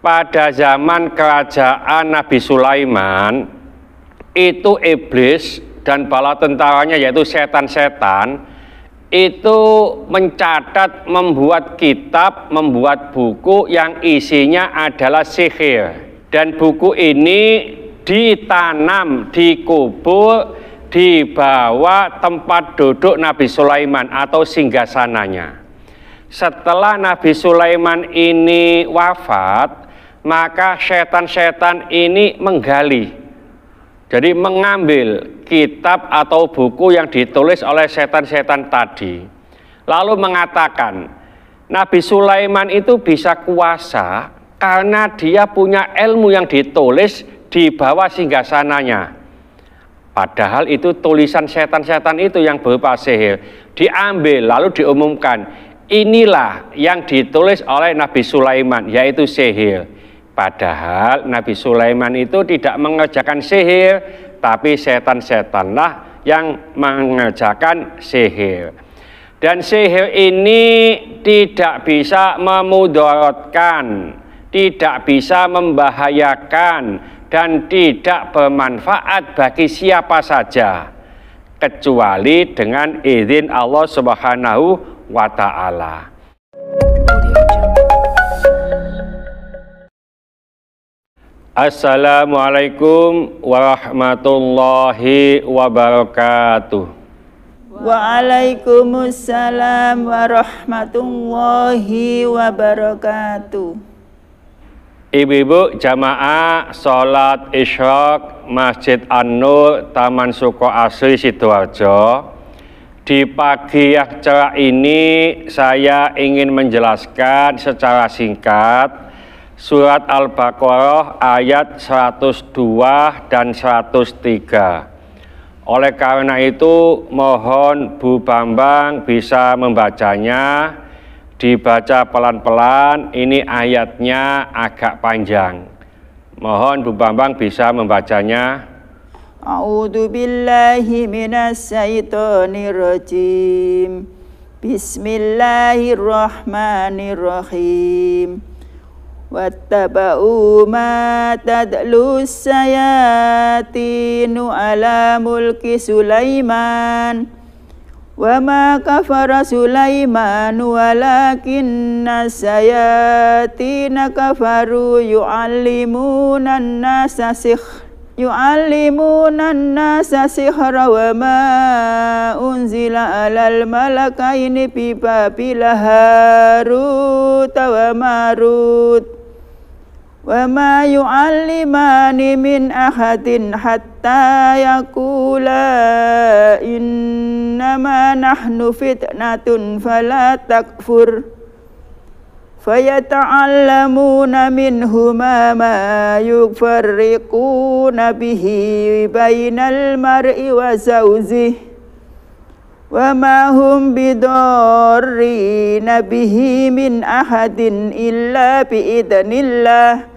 pada zaman kerajaan Nabi Sulaiman itu iblis dan bala tentaranya yaitu setan-setan itu mencatat, membuat kitab, membuat buku yang isinya adalah sihir, dan buku ini ditanam, dikubur di bawah tempat duduk Nabi Sulaiman atau singgasananya. Setelah Nabi Sulaiman ini wafat, maka setan-setan ini menggali, jadi mengambil kitab atau buku yang ditulis oleh setan-setan tadi, lalu mengatakan Nabi Sulaiman itu bisa kuasa karena dia punya ilmu yang ditulis di bawah singgasananya. Padahal itu tulisan setan-setan itu yang berupa sihir, diambil lalu diumumkan, inilah yang ditulis oleh Nabi Sulaiman, yaitu sihir. Padahal Nabi Sulaiman itu tidak mengerjakan sihir, tapi setan-setanlah yang mengerjakan sihir. Dan sihir ini tidak bisa memudaratkan, tidak bisa membahayakan, dan tidak bermanfaat bagi siapa saja, kecuali dengan izin Allah Subhanahu wa Ta'ala. Assalamualaikum warahmatullahi wabarakatuh. Waalaikumsalam warahmatullahi wabarakatuh. Ibu-ibu jamaah sholat isyraq Masjid An-Nur Taman Suko Asri Sidoarjo, di pagi yang cerah ini saya ingin menjelaskan secara singkat Surat Al-Baqarah ayat 102 dan 103. Oleh karena itu mohon Bu Bambang bisa membacanya, dibaca pelan-pelan, ini ayatnya agak panjang. Mohon Bu Bambang bisa membacanya. A'udzu billahi minas syaitonir rajim. Bismillahirrahmanirrahim. Wattaba'u ma tadlus sayatinu ala mulki Sulaiman wa ma kafara Sulaiman walakinna sayatina kafaru yu'allimuna an-nasa sihra wa ma unzila alal malakaini bi Babila Harut wa Marut wa ma yu'allimani min ahadin hatta yaqula innama nahnu fitnatun fala takfur fayata'allamuna minhuma ma yufarriquna bihi bainal mar'i wa zawjihi wa ma hum bidarrina bihi min ahadin illa biidznillah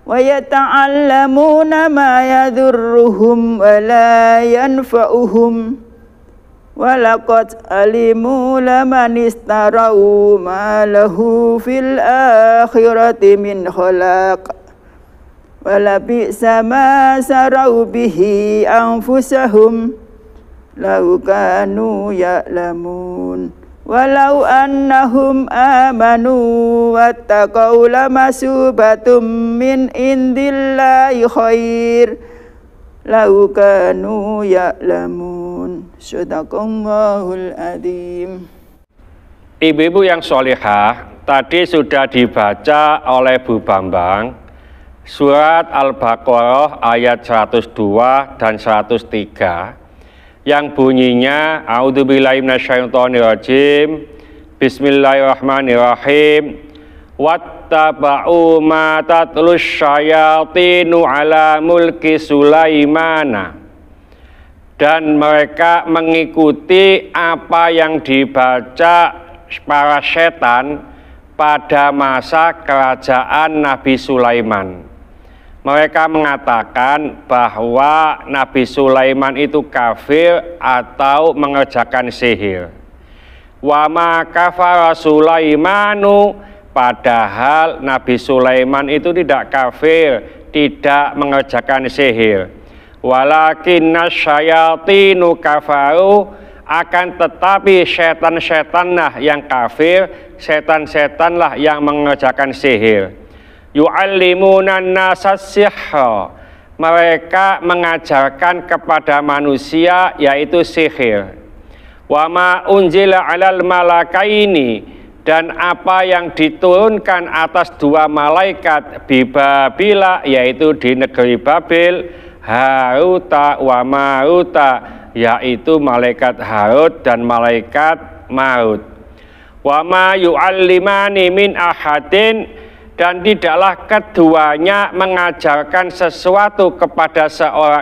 wa yata'allamuna ma yadurruhum wa la yanfa'uhum wa laqad alimu laman istarau ma lahu fil akhirati min khalaq wa labisa ma sarau bihi anfusahum law kanu ya'lamun walau annahum amanu wattaqau lamasubatum min indillahi khair law kanu ya'lamun. Shadaqallahul adzim. Ibu-ibu yang sholihah, tadi sudah dibaca oleh Bu Bambang surat Al-Baqarah ayat 102 dan 103 yang bunyinya a'udzubillahi minasyaitonirrajim, bismillahirrahmanirrahim, wattaba'u ma tatlus syayatinu ala mulki Sulaimana, dan mereka mengikuti apa yang dibaca para setan pada masa kerajaan Nabi Sulaiman. Mereka mengatakan bahwa Nabi Sulaiman itu kafir atau mengerjakan sihir. Wa ma kafara Sulaimanu, Padahal Nabi Sulaiman itu tidak kafir, tidak mengerjakan sihir. Walakinna syayatinu kafaru, akan tetapi setan-setanlah yang kafir, setan-setanlah yang mengerjakan sihir. Yu'allimuna an-nasas sihra, mereka mengajarkan kepada manusia yaitu sihir. Wa ma unzila 'alal malakaini, dan apa yang diturunkan atas dua malaikat di Babila, yaitu di negeri Babil, Haruta wa Maruta, yaitu malaikat Harut dan malaikat Marut. Wa ma yu'allimani min ahadin, dan tidaklah keduanya mengajarkan sesuatu kepada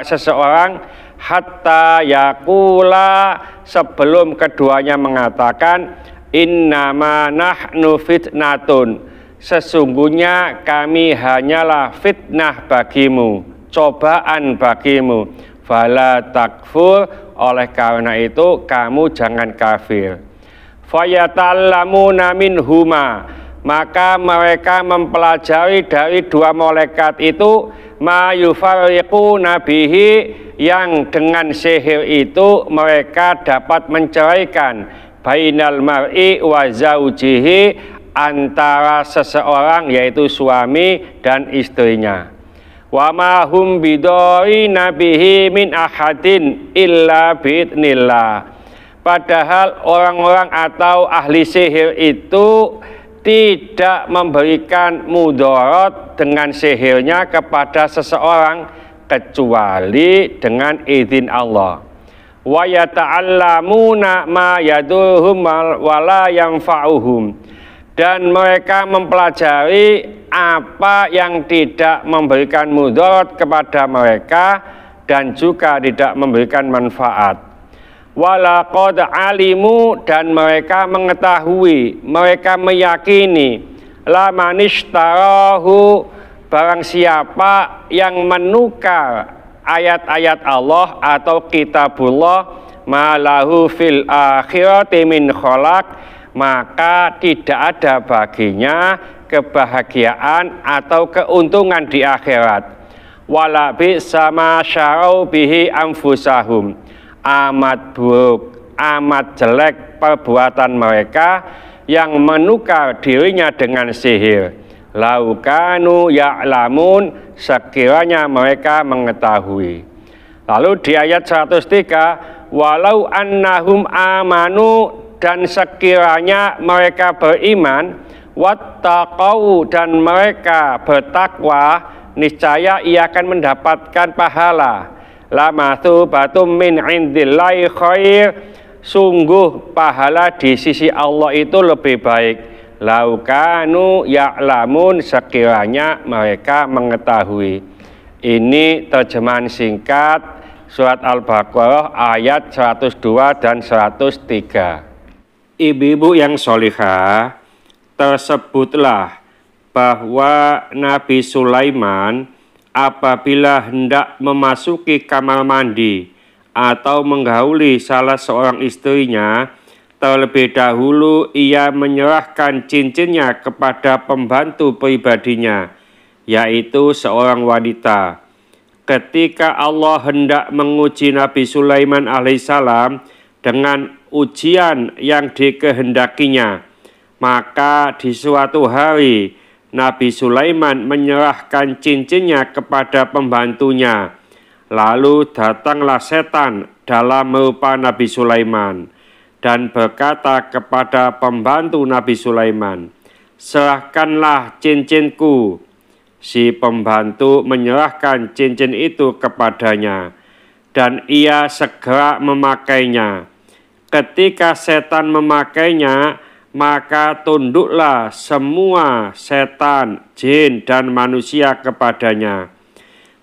seseorang hatta yakula, sebelum keduanya mengatakan innama nahnu fitnatun, sesungguhnya kami hanyalah fitnah bagimu, cobaan bagimu. Fala takfur, oleh karena itu kamu jangan kafir. Fayata'allamuna minhuma, maka mereka mempelajari dari dua malaikat itu ma yufarriquna bihi, yang dengan sihir itu mereka dapat menceraikan bainal mar'i wa zaujihi, antara seseorang yaitu suami dan istrinya. Wa ma hum bidorina bihi min ahadin illa bi'idnillah, padahal orang-orang atau ahli sihir itu tidak memberikan mudarat dengan sihirnya kepada seseorang kecuali dengan izin Allah. Wa yata'allamuna ma yadurhum wa la yanfa'uhum, dan mereka mempelajari apa yang tidak memberikan mudarat kepada mereka dan juga tidak memberikan manfaat. Walaqad alimu, dan mereka mengetahui, mereka meyakini, la manishtarahu, barang siapa yang menukar ayat-ayat Allah atau kitabullah, malahu fil akhirati min kholaq, maka tidak ada baginya kebahagiaan atau keuntungan di akhirat. Wala bi'sama syarau bihi anfusahum, amat buruk, amat jelek perbuatan mereka yang menukar dirinya dengan sihir. Laukanu ya'lamun, sekiranya mereka mengetahui. Lalu di ayat 103, walau annahum amanu, dan sekiranya mereka beriman, wattaqau, dan mereka bertakwa, niscaya ia akan mendapatkan pahala. Lamathubatum min indillahi khair, sungguh pahala di sisi Allah itu lebih baik. Laukanu ya'lamun, sekiranya mereka mengetahui. Ini terjemahan singkat surat Al-Baqarah ayat 102 dan 103. Ibu-ibu yang sholihah, tersebutlah bahwa Nabi Sulaiman apabila hendak memasuki kamar mandi atau menggauli salah seorang istrinya, terlebih dahulu ia menyerahkan cincinnya kepada pembantu pribadinya, yaitu seorang wanita. Ketika Allah hendak menguji Nabi Sulaiman alaihissalam dengan ujian yang dikehendakinya, maka di suatu hari Nabi Sulaiman menyerahkan cincinnya kepada pembantunya. Lalu datanglah setan dalam rupa Nabi Sulaiman dan berkata kepada pembantu Nabi Sulaiman, serahkanlah cincinku. Si pembantu menyerahkan cincin itu kepadanya, dan ia segera memakainya. Ketika setan memakainya, maka tunduklah semua setan, jin, dan manusia kepadanya.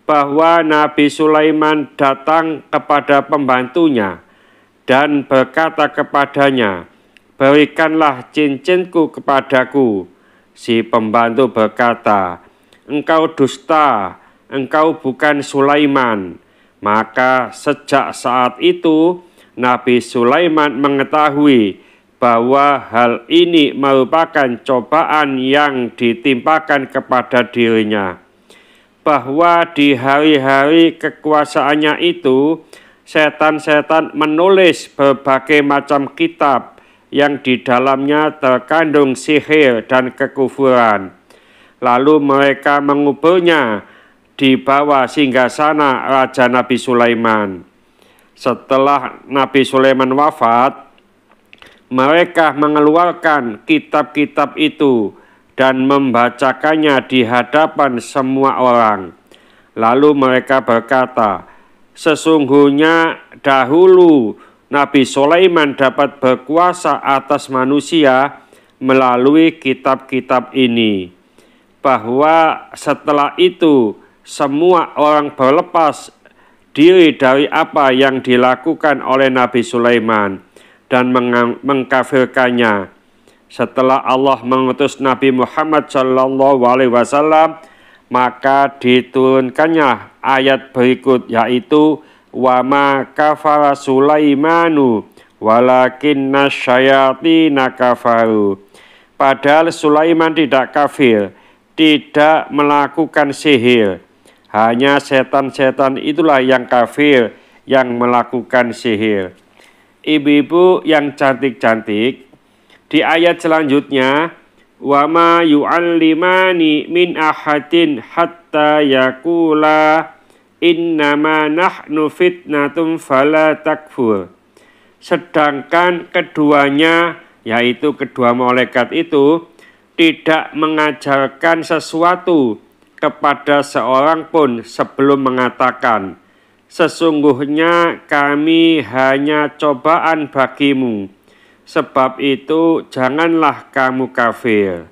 Bahwa Nabi Sulaiman datang kepada pembantunya dan berkata kepadanya, berikanlah cincinku kepadaku. Si pembantu berkata, engkau dusta, engkau bukan Sulaiman. Maka sejak saat itu Nabi Sulaiman mengetahui bahwa hal ini merupakan cobaan yang ditimpakan kepada dirinya, bahwa di hari-hari kekuasaannya itu setan-setan menulis berbagai macam kitab yang di dalamnya terkandung sihir dan kekufuran. Lalu mereka menguburnya di bawah singgasana Raja Nabi Sulaiman. Setelah Nabi Sulaiman wafat, mereka mengeluarkan kitab-kitab itu dan membacakannya di hadapan semua orang. Lalu mereka berkata, sesungguhnya dahulu Nabi Sulaiman dapat berkuasa atas manusia melalui kitab-kitab ini, bahwa setelah itu semua orang berlepas diri dari apa yang dilakukan oleh Nabi Sulaiman dan mengkafirkannya. Setelah Allah mengutus Nabi Muhammad SAW, maka diturunkannya ayat berikut, yaitu wa ma kafara Sulaimanu walakinna syayatina kafaru. Padahal Sulaiman tidak kafir, tidak melakukan sihir. Hanya setan-setan itulah yang kafir, yang melakukan sihir. Ibu-ibu yang cantik-cantik, di ayat selanjutnya, wa ma yu'allimani min ahadin hatta yakula innama nahnu fitnatum fala takfur. Sedangkan keduanya, yaitu kedua malaikat itu, tidak mengajarkan sesuatu kepada seorang pun sebelum mengatakan, sesungguhnya kami hanya cobaan bagimu, sebab itu janganlah kamu kafir.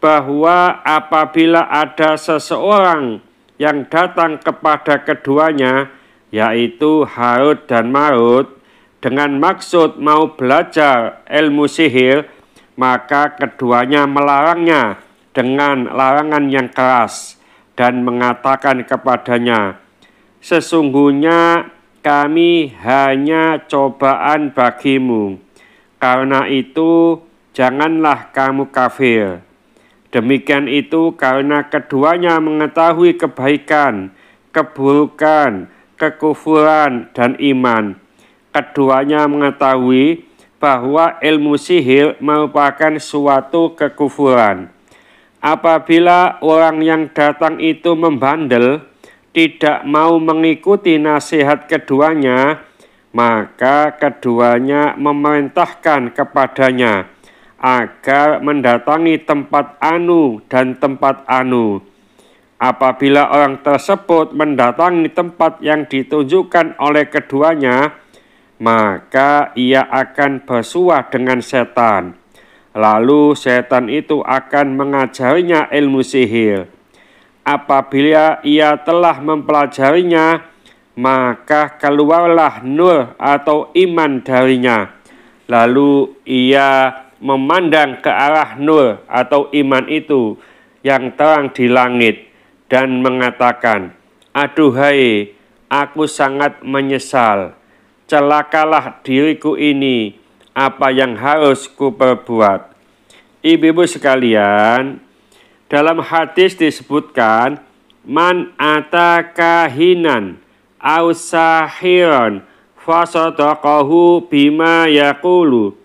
Bahwa apabila ada seseorang yang datang kepada keduanya, yaitu Harut dan Marut, dengan maksud mau belajar ilmu sihir, maka keduanya melarangnya dengan larangan yang keras dan mengatakan kepadanya, sesungguhnya kami hanya cobaan bagimu, karena itu janganlah kamu kafir. Demikian itu karena keduanya mengetahui kebaikan, keburukan, kekufuran, dan iman. Keduanya mengetahui bahwa ilmu sihir merupakan suatu kekufuran. Apabila orang yang datang itu membandel, tidak mau mengikuti nasihat keduanya, maka keduanya memerintahkan kepadanya agar mendatangi tempat anu dan tempat anu. Apabila orang tersebut mendatangi tempat yang ditunjukkan oleh keduanya, maka ia akan bersuah dengan setan. Lalu setan itu akan mengajarinya ilmu sihir. Apabila ia telah mempelajarinya, maka keluarlah nur atau iman darinya. Lalu ia memandang ke arah nur atau iman itu yang terang di langit dan mengatakan, aduhai, aku sangat menyesal. Celakalah diriku ini, apa yang harus kuperbuat. Ibu-ibu sekalian, dalam hadis disebutkan, man atakahinan au sahiran fasadaqahu bima yaqulu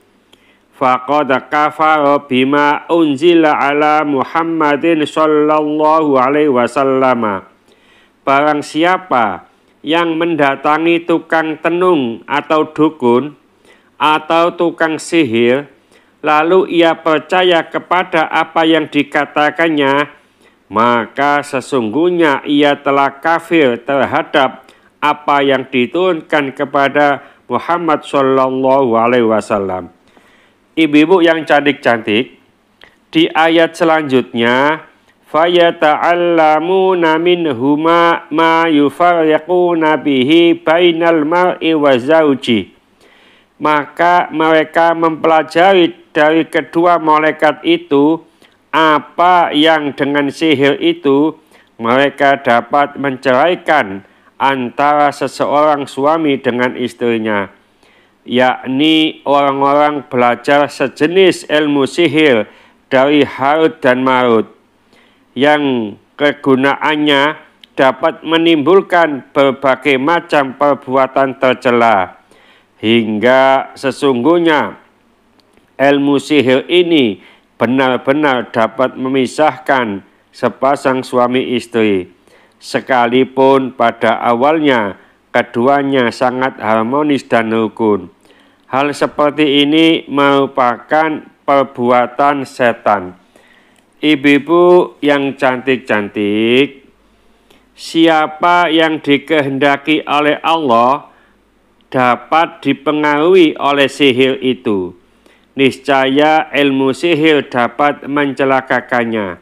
faqad kafara bima unzila ala Muhammadin sallallahu alaihi wasallam. Barang siapa yang mendatangi tukang tenung atau dukun atau tukang sihir, lalu ia percaya kepada apa yang dikatakannya, maka sesungguhnya ia telah kafir terhadap apa yang diturunkan kepada Muhammad sallallahu alaihi wasallam. Ibu-ibu yang cantik-cantik, di ayat selanjutnya, fayata'allamuna minhuma ma yufarriquna bihi bainal mar'i wa zawji. Maka mereka mempelajari dari kedua malaikat itu apa yang dengan sihir itu mereka dapat menceraikan antara seseorang suami dengan istrinya. yakni orang-orang belajar sejenis ilmu sihir dari Harut dan Marut, yang kegunaannya dapat menimbulkan berbagai macam perbuatan tercela, hingga sesungguhnya ilmu sihir ini benar-benar dapat memisahkan sepasang suami istri, sekalipun pada awalnya keduanya sangat harmonis dan rukun. Hal seperti ini merupakan perbuatan setan. Ibu-ibu yang cantik-cantik, siapa yang dikehendaki oleh Allah dapat dipengaruhi oleh sihir itu. Niscaya ilmu sihir dapat mencelakakannya.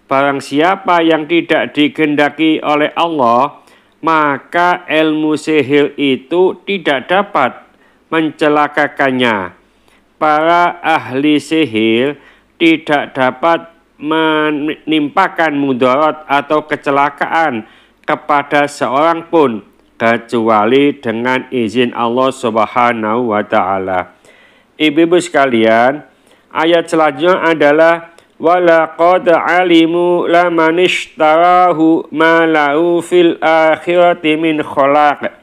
Barang siapa yang tidak dikehendaki oleh Allah, maka ilmu sihir itu tidak dapat mencelakakannya. Para ahli sihir tidak dapat menimpakan mudarat atau kecelakaan kepada seorang pun kecuali dengan izin Allah Subhanahu wa ta'ala. Ibu-ibu sekalian, ayat selanjutnya adalah walaqad alimu laman ishtarahu ma lahu fil akhirati min khalaq.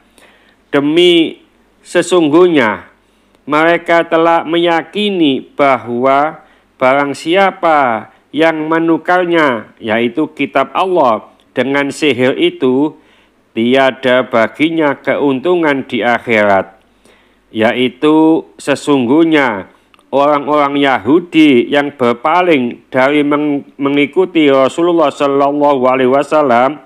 Demi sesungguhnya mereka telah meyakini bahwa barang siapa yang menukarnya, yaitu kitab Allah, dengan sihir itu, tiada baginya keuntungan di akhirat. Yaitu sesungguhnya orang-orang Yahudi yang berpaling dari mengikuti Rasulullah Shallallahu Alaihi Wasallam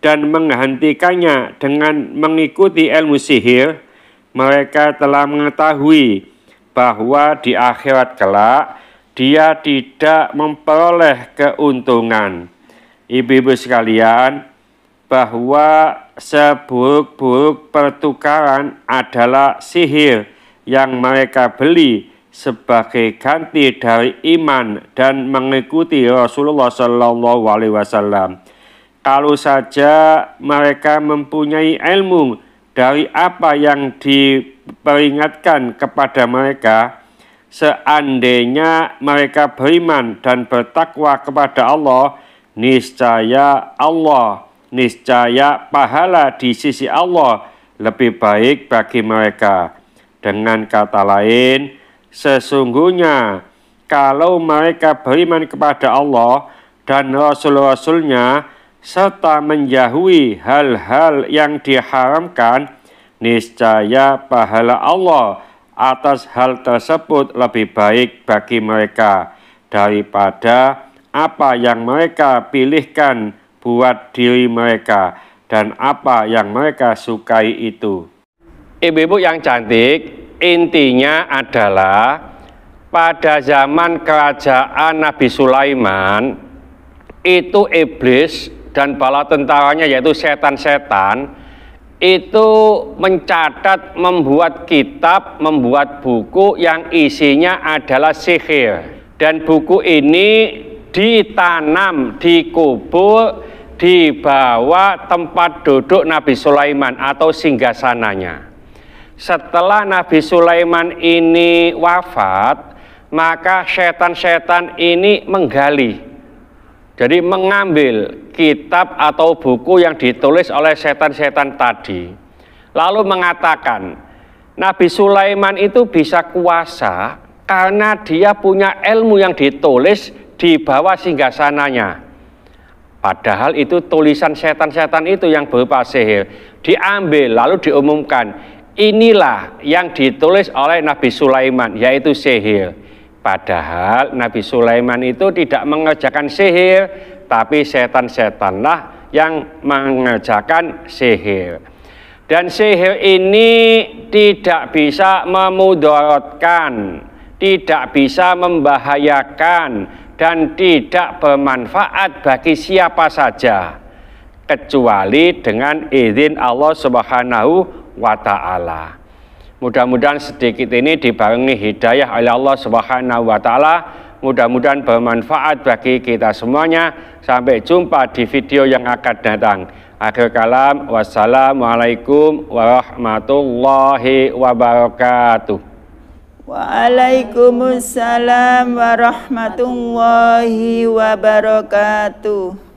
dan menghentikannya dengan mengikuti ilmu sihir, mereka telah mengetahui bahwa di akhirat kelak dia tidak memperoleh keuntungan. Ibu-ibu sekalian, bahwa seburuk-buruk pertukaran adalah sihir yang mereka beli sebagai ganti dari iman dan mengikuti Rasulullah Shallallahu Alaihi Wasallam. Kalau saja mereka mempunyai ilmu dari apa yang diperingatkan kepada mereka, seandainya mereka beriman dan bertakwa kepada Allah, niscaya pahala di sisi Allah lebih baik bagi mereka. Dengan kata lain, sesungguhnya kalau mereka beriman kepada Allah dan Rasul-Rasulnya serta menjauhi hal-hal yang diharamkan, niscaya pahala Allah atas hal tersebut lebih baik bagi mereka daripada apa yang mereka pilihkan buat diri mereka dan apa yang mereka sukai itu. Ibu-ibu yang cantik, intinya adalah pada zaman kerajaan Nabi Sulaiman itu iblis dan bala tentaranya, yaitu setan-setan, itu mencatat, membuat kitab, membuat buku yang isinya adalah sihir. Dan buku ini ditanam, dikubur di bawah tempat duduk Nabi Sulaiman atau singgasananya. Setelah Nabi Sulaiman ini wafat, maka setan-setan ini menggali. Jadi mengambil kitab atau buku yang ditulis oleh setan-setan tadi, lalu mengatakan Nabi Sulaiman itu bisa kuasa karena dia punya ilmu yang ditulis di bawah singgasananya. Padahal itu tulisan setan-setan itu yang berupa sihir. Diambil lalu diumumkan, inilah yang ditulis oleh Nabi Sulaiman, yaitu sihir. Padahal Nabi Sulaiman itu tidak mengerjakan sihir, tapi setan-setanlah yang mengerjakan sihir. Dan sihir ini tidak bisa memudaratkan, tidak bisa membahayakan, dan tidak bermanfaat bagi siapa saja, kecuali dengan izin Allah Subhanahu wa ta'ala. Mudah-mudahan sedikit ini dibarengi hidayah oleh Allah Subhanahu wa ta'ala. Mudah-mudahan bermanfaat bagi kita semuanya. Sampai jumpa di video yang akan datang. Akhir kalam, wassalamualaikum warahmatullahi wabarakatuh. Waalaikumsalam warahmatullahi wabarakatuh.